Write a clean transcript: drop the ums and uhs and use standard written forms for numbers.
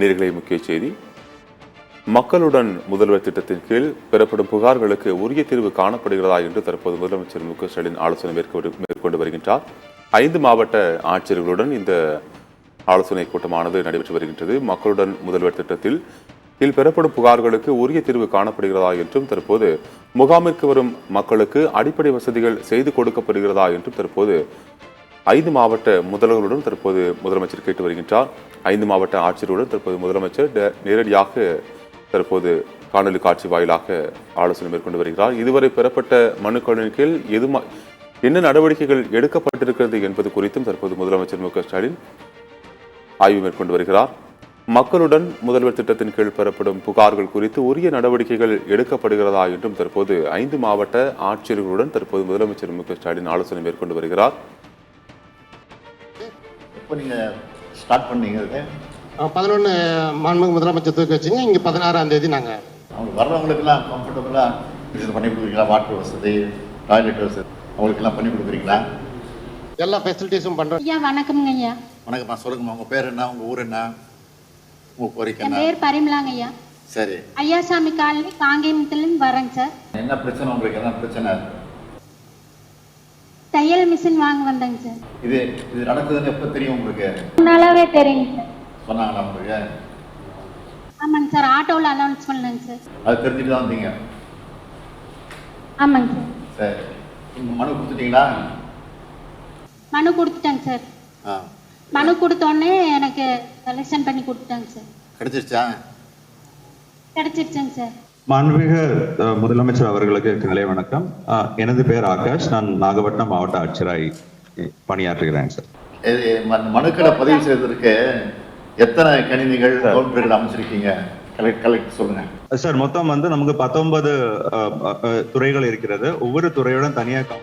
நேயர்களே, முக்கிய செய்தி. மக்களுடன் முதல்வர் திட்டத்தின் கீழ் பெறப்படும் புகார்களுக்கு உரிய தீர்வு காணப்படுகிறதா என்று தற்போது முதலமைச்சர் மு க ஸ்டாலின் ஆலோசனை மேற்கொண்டு வருகின்றார். 5 மாவட்ட ஆட்சியர்களுடன் இந்த ஆலோசனை கூட்டமானது நடைபெற்று வருகின்றது. மக்களுடன் முதல்வர் திட்டத்தில் கீழ் பெறப்படும் புகார்களுக்கு உரிய தீர்வு காணப்படுகிறதா என்றும், தற்போது முகாமிற்கு வரும் மக்களுக்கு அடிப்படை வசதிகள் செய்து கொடுக்கப்படுகிறதா என்றும் தற்போது 5 மாவட்ட முதல்வர்களுடன் தற்போது முதலமைச்சர் கேட்டு வருகின்றார். 5 மாவட்ட ஆட்சியர்களுடன் தற்போது முதலமைச்சர் நேரடியாக தற்போது காணொலி காட்சி வாயிலாக ஆலோசனை மேற்கொண்டு வருகிறார். இதுவரை பெறப்பட்ட மனுக்களின் கீழ் என்ன நடவடிக்கைகள் எடுக்கப்பட்டிருக்கிறது என்பது குறித்தும் தற்போது முதலமைச்சர் மு க ஸ்டாலின் ஆய்வு மேற்கொண்டு வருகிறார். மக்களுடன் முதல்வர் திட்டத்தின் கீழ் பெறப்படும் புகார்கள் குறித்து உரிய நடவடிக்கைகள் எடுக்கப்படுகிறதா என்றும் தற்போது 5 மாவட்ட ஆட்சியர்களுடன் தற்போது முதலமைச்சர் மு க ஸ்டாலின் ஆலோசனை மேற்கொண்டு வருகிறார். நீங்க ஸ்டார்ட் பண்ணீங்க 11 மாண்புமிகு முதலமைச்சர் தூக்கி வச்சுங்க. இங்கே 16ஆம் தேதி நாங்கள் அவங்க வர்றவங்களுக்கெல்லாம் கம்ஃபர்டபுளாக இது பண்ணி கொடுக்குறீங்களா? வாட்டர் வசதி, டாய்லெட் வசதி அவங்களுக்கெல்லாம் பண்ணி கொடுக்குறீங்களா? எல்லா ஃபெசிலிட்டிஸும் பண்ணுறோம். ஐயா வணக்கம்ங்க ஐயா. வணக்கம்மா, சொல்லுங்கம்மா. உங்கள் பேர் என்ன? உங்கள் ஊர் என்ன? உங்கள் கோரிக்கை என் என்ன? பேர் பரிமளாங்க ஐயா. சரி, ஐயாசாமி காலனி காங்கேயத்துலேருந்து வரேங்க சார். என்ன பிரச்சனை உங்களுக்கு? என்ன பிரச்சனை? தையல் மிஷின் வாங்க வந்தேங்க சார். இது நடக்குதுன்னு எப்போ தெரியும் உங்களுக்கு? முன்னாலாவே தெரியுங்க சார். சொன்னாங்களா உங்களுக்கு? ஆமாங்க சார், ஆட்டோவில் அலௌன்ஸ் பண்ணேங்க சார். அது தெரிஞ்சுட்டு தான் வந்தீங்க? ஆமாங்க சார். சரி, நீங்கள் மனு கொடுத்துட்டீங்களா? மனு கொடுத்துட்டேங்க சார். ஆ, மனு கொடுத்தோடனே எனக்கு செலெக்ஷன் பண்ணி கொடுத்துட்டாங்க சார். கிடைச்சிருச்சா? கிடைச்சிருச்சுங்க சார். மாண்புமிகு முதலமைச்சர் அவர்களுக்கு காலை வணக்கம். எனது பெயர் ஆகாஷ். நான் நாகப்பட்டினம் மாவட்ட ஆட்சியராய் பணியாற்றுகிறேன் சார். மனுக்களை பதிவு செய்வதற்கு எத்தனை கணினிகள் கவுண்டர்கள் அமைச்சிருக்கீங்க? கலெக்ட் சொல்லுங்க சார், மொத்தம் நமக்கு 19 துறைகள் இருக்கிறது. ஒவ்வொரு துறையுடன் தனியாக